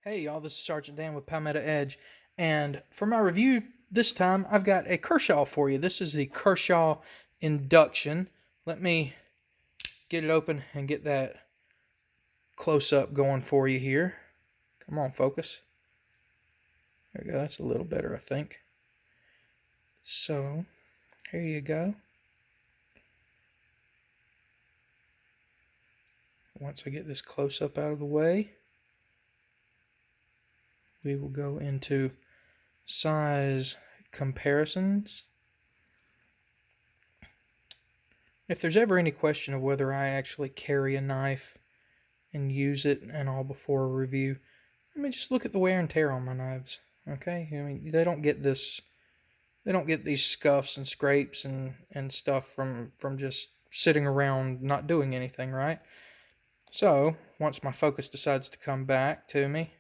Hey y'all, this is Sergeant Dan with Palmetto Edge, and for my review this time, I've got a Kershaw for you. This is the Kershaw Induction. Let me get it open and get that close-up going for you here. Come on, focus. There we go, that's a little better, I think. So, here you go. Once I get this close-up out of the way, we will go into size comparisons. If there's ever any question of whether I actually carry a knife and use it and all before a review, I mean, just look at the wear and tear on my knives. Okay, I mean, they don't get these scuffs and scrapes and stuff from just sitting around not doing anything, right? So once my focus decides to come back to me,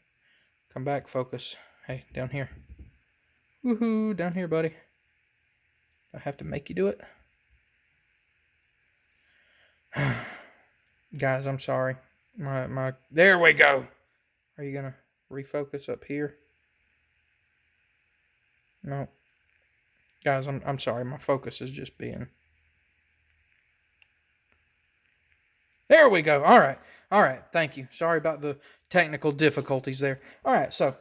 come back, focus. Hey, down here. Woohoo, down here, buddy. I have to make you do it. Guys, I'm sorry. My there we go. Are you gonna refocus up here? No. Guys, I'm sorry. My focus is just being. There we go. All right. All right. Thank you. Sorry about the technical difficulties there. All right. So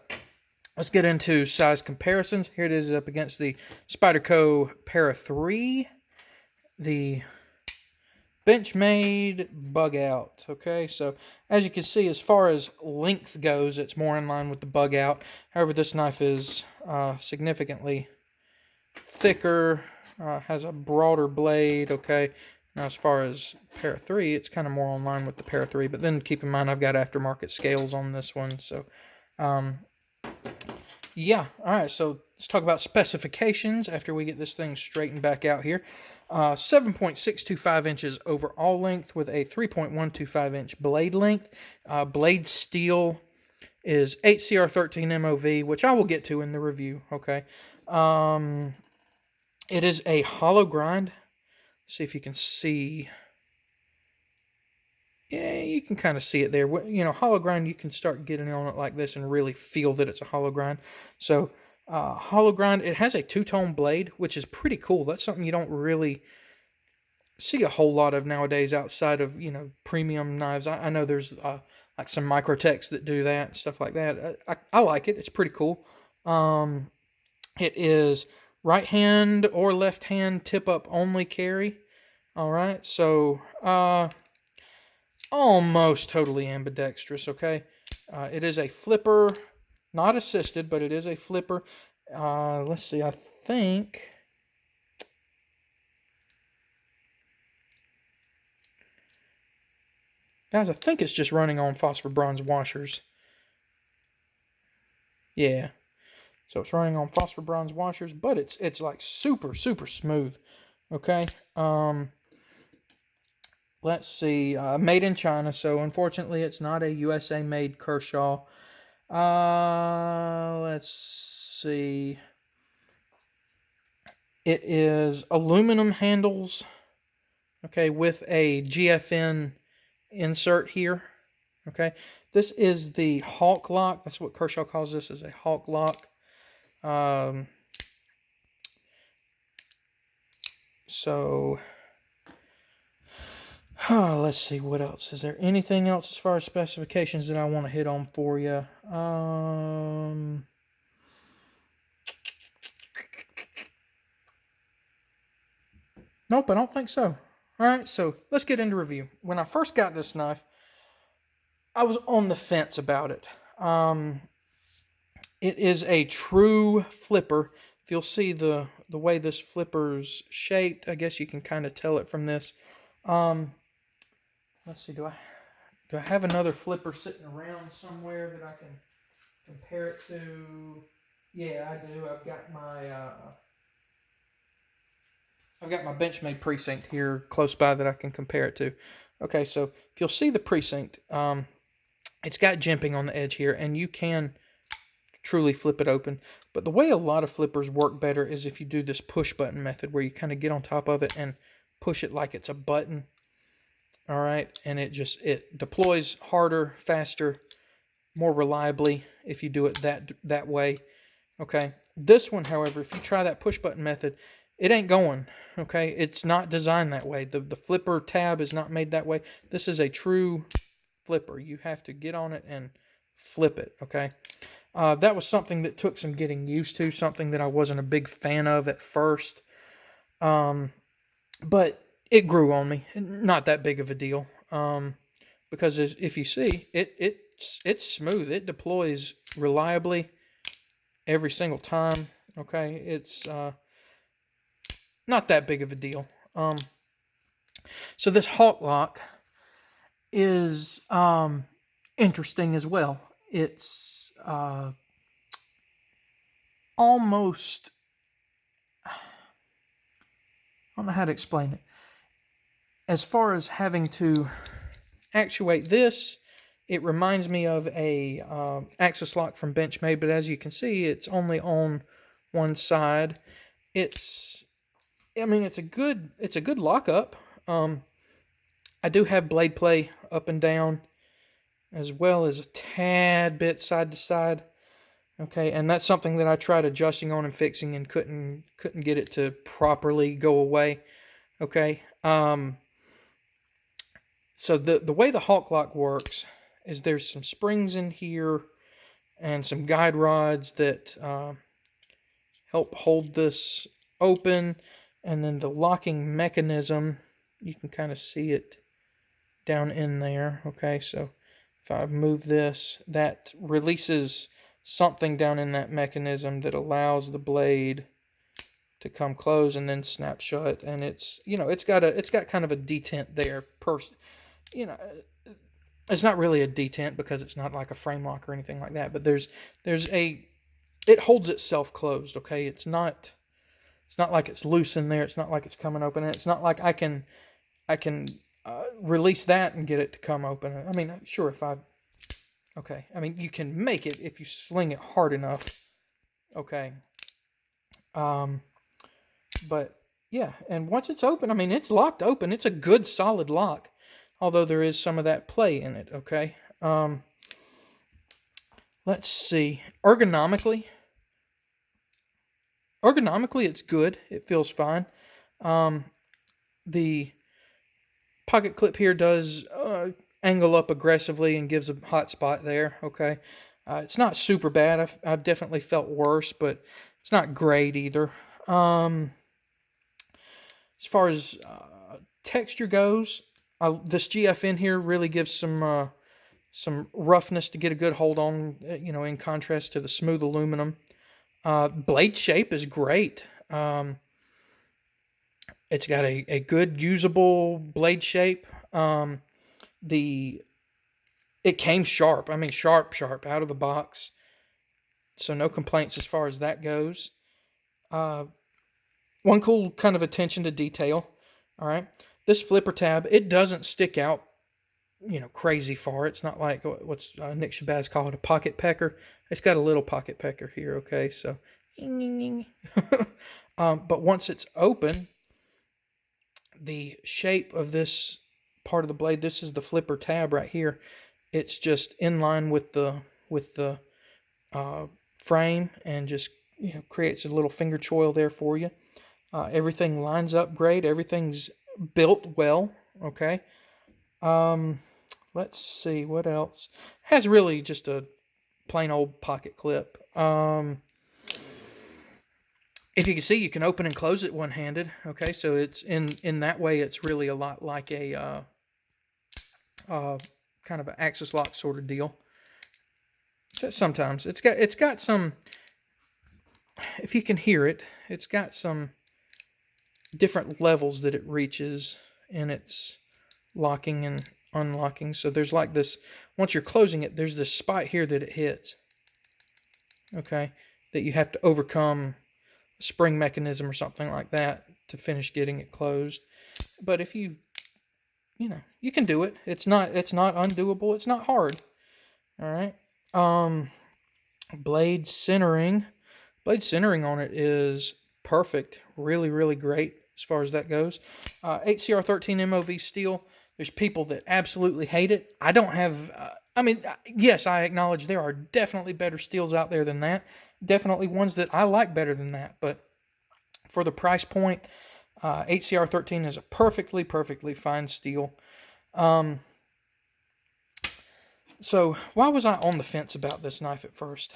let's get into size comparisons. Here it is up against the Spyderco Para 3. The Benchmade Bug Out. Okay, so as you can see, as far as length goes, it's more in line with the Bug Out. However, this knife is significantly thicker, has a broader blade. Okay, now as far as Para 3, it's kind of more in line with the Para 3, but then keep in mind I've got aftermarket scales on this one, so yeah. All right, so let's talk about specifications after we get this thing straightened back out here. 7.625 inches overall length with a 3.125 inch blade length. Blade steel is 8CR13 MOV, which I will get to in the review, okay? It is a hollow grind. Let's see if you can see. Yeah, you can kind of see it there. You know, hollow grind, you can start getting on it like this and really feel that it's a hollow grind. So, hollow grind, it has a two-tone blade, which is pretty cool. That's something you don't really see a whole lot of nowadays outside of, you know, premium knives. I know there's like some Microtechs that do that and stuff like that. I like it. It's pretty cool. It is right hand or left hand tip up only carry. All right, so almost totally ambidextrous, okay? It is a flipper, not assisted, but it is a flipper. Let's see, I think. Guys, I think it's just running on phosphor bronze washers. Yeah. So it's running on phosphor bronze washers, but it's like super smooth. Okay? Let's see, made in China, so unfortunately it's not a USA made Kershaw. Let's see. It is aluminum handles, okay, with a GFN insert here, okay. This is the Hawk lock. That's what Kershaw calls this, is a Hawk lock. So, let's see, what else? Is there anything else as far as specifications that I want to hit on for you? Nope, I don't think so. All right, so let's get into review. When I first got this knife, I was on the fence about it. It is a true flipper. If you'll see the way this flipper's shaped, I guess you can kind of tell it from this. Let's see, do I have another flipper sitting around somewhere that I can compare it to? Yeah, I do. I've got my Benchmade precinct here close by that I can compare it to. Okay, so if you'll see the precinct, it's got jimping on the edge here, and you can truly flip it open. But the way a lot of flippers work better is if you do this push button method, where you kind of get on top of it and push it like it's a button. All right, and it deploys harder, faster, more reliably, if you do it that way. Okay. This one, however, if you try that push button method, it ain't going. Okay. It's not designed that way. The flipper tab is not made that way. This is a true flipper. You have to get on it and flip it. Okay. That was something that took some getting used to, something that I wasn't a big fan of at first. But it grew on me. Not that big of a deal. Because if you see, it's smooth. It deploys reliably every single time. Okay, it's not that big of a deal. So this Hawk lock is interesting as well. It's almost, I don't know how to explain it. As far as having to actuate this, it reminds me of a axis lock from Benchmade, but as you can see, it's only on one side. It's a good lockup. I do have blade play up and down, as well as a tad bit side to side. Okay, and that's something that I tried adjusting on and fixing and couldn't get it to properly go away. Okay, so the way the Hawk lock works is there's some springs in here and some guide rods that help hold this open, and then the locking mechanism, you can kind of see it down in there. Okay, so if I move this, that releases something down in that mechanism that allows the blade to come close and then snap shut. And it's got kind of a detent there. It's not really a detent because it's not like a frame lock or anything like that. But it holds itself closed. Okay, it's not like it's loose in there. It's not like it's coming open. It's not like I can release that and get it to come open. I mean, sure, okay. I mean, you can make it if you sling it hard enough. Okay. But yeah, and once it's open, I mean, it's locked open. It's a good solid lock, although there is some of that play in it. Okay. Let's see. Ergonomically, it's good. It feels fine. The pocket clip here does angle up aggressively and gives a hot spot there. Okay, it's not super bad. I've definitely felt worse, but it's not great either. As far as texture goes, this GFN here really gives some roughness to get a good hold on. In contrast to the smooth aluminum. Blade shape is great. It's got a good usable blade shape. It came sharp. I mean, sharp out of the box. So no complaints as far as that goes. One cool kind of attention to detail. All right. This flipper tab, it doesn't stick out, crazy far. It's not like what's Nick Shabazz called a pocket pecker. It's got a little pocket pecker here. Okay. So, but once it's open, the shape of this part of the blade, this is the flipper tab right here. It's just in line with the frame and just creates a little finger choil there for you. Everything lines up great. Everything's built well. Okay. Let's see what else. Has really just a plain old pocket clip. If you can see, you can open and close it one-handed. Okay, so it's in that way, it's really a lot like a kind of an axis lock sort of deal. So sometimes it's got some. If you can hear it, it's got some different levels that it reaches in its locking and unlocking. So there's like this. Once you're closing it, there's this spot here that it hits. Okay, that you have to overcome a spring mechanism or something like that to finish getting it closed. But if you can do it. It's not undoable. It's not hard. All right. Blade centering on it is perfect. Really, really great as far as that goes. HCR13 MOV steel. There's people that absolutely hate it. I don't have I mean, yes, I acknowledge there are definitely better steels out there than that. Definitely ones that I like better than that. But for the price point, HCR 13 is a perfectly fine steel. So why was I on the fence about this knife at first?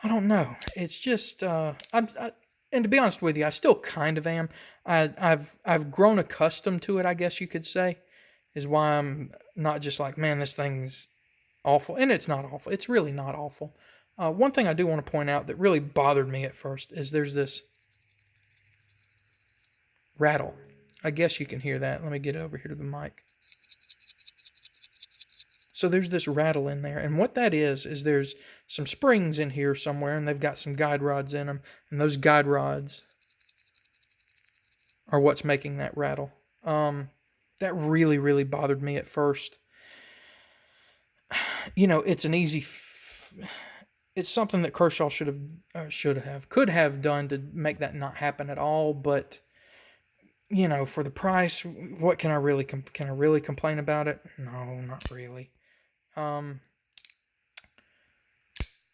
I don't know. It's just, and to be honest with you, I still kind of am. I've grown accustomed to it, I guess you could say, is why I'm not just like, man, this thing's awful. And it's not awful. It's really not awful. One thing I do want to point out that really bothered me at first is there's this rattle. I guess you can hear that. Let me get over here to the mic. So there's this rattle in there, and what that is there's some springs in here somewhere, and they've got some guide rods in them, and those guide rods are what's making that rattle. That really bothered me at first. You know, it's an easy, it's something that Kershaw could have done to make that not happen at all, but you know, for the price, what can I really complain about it? No, not really.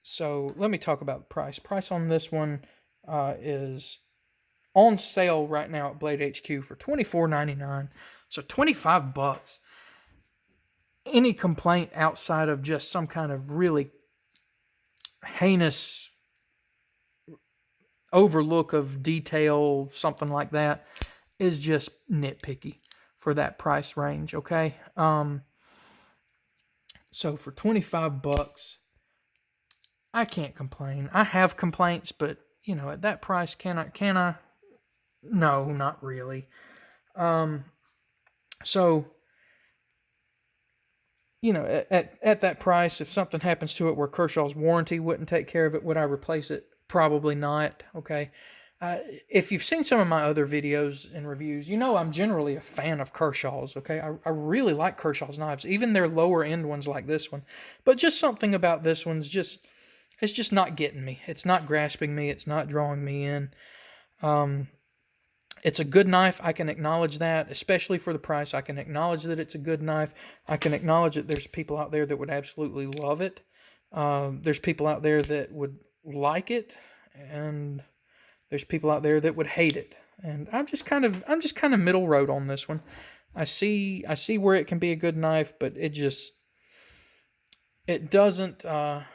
So let me talk about the price. Price on this one is on sale right now at Blade HQ for $24.99. So $25. Any complaint outside of just some kind of really heinous overlook of detail, something like that, is just nitpicky for that price range, okay? So for $25, I can't complain. I have complaints, but you know, at that price, can I? No, not really. So you know, at that price, if something happens to it where Kershaw's warranty wouldn't take care of it, would I replace it? Probably not. Okay. If you've seen some of my other videos and reviews, you know I'm generally a fan of Kershaw's, okay? I really like Kershaw's knives, even their lower end ones like this one. But just something about this one's just, it's just not getting me. It's not grasping me. It's not drawing me in. It's a good knife. I can acknowledge that, especially for the price. I can acknowledge that it's a good knife. I can acknowledge that there's people out there that would absolutely love it. There's people out there that would like it, and there's people out there that would hate it, and I'm just kind of middle road on this one. I see where it can be a good knife, but it doesn't. I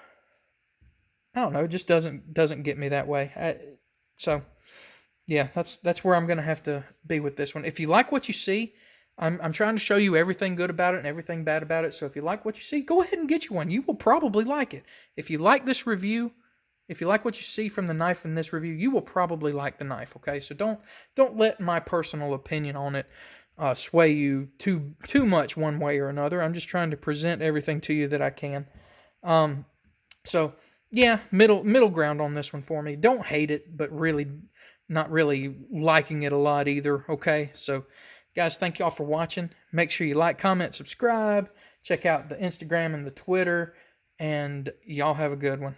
don't know. It just doesn't get me that way. So yeah, that's where I'm gonna have to be with this one. If you like what you see, I'm trying to show you everything good about it and everything bad about it. So if you like what you see, go ahead and get you one. You will probably like it. If you like this review, if you like what you see from the knife in this review, you will probably like the knife, okay? So don't let my personal opinion on it sway you too much one way or another. I'm just trying to present everything to you that I can. So yeah, middle ground on this one for me. Don't hate it, but really not really liking it a lot either, okay? So guys, thank y'all for watching. Make sure you like, comment, subscribe. Check out the Instagram and the Twitter, and y'all have a good one.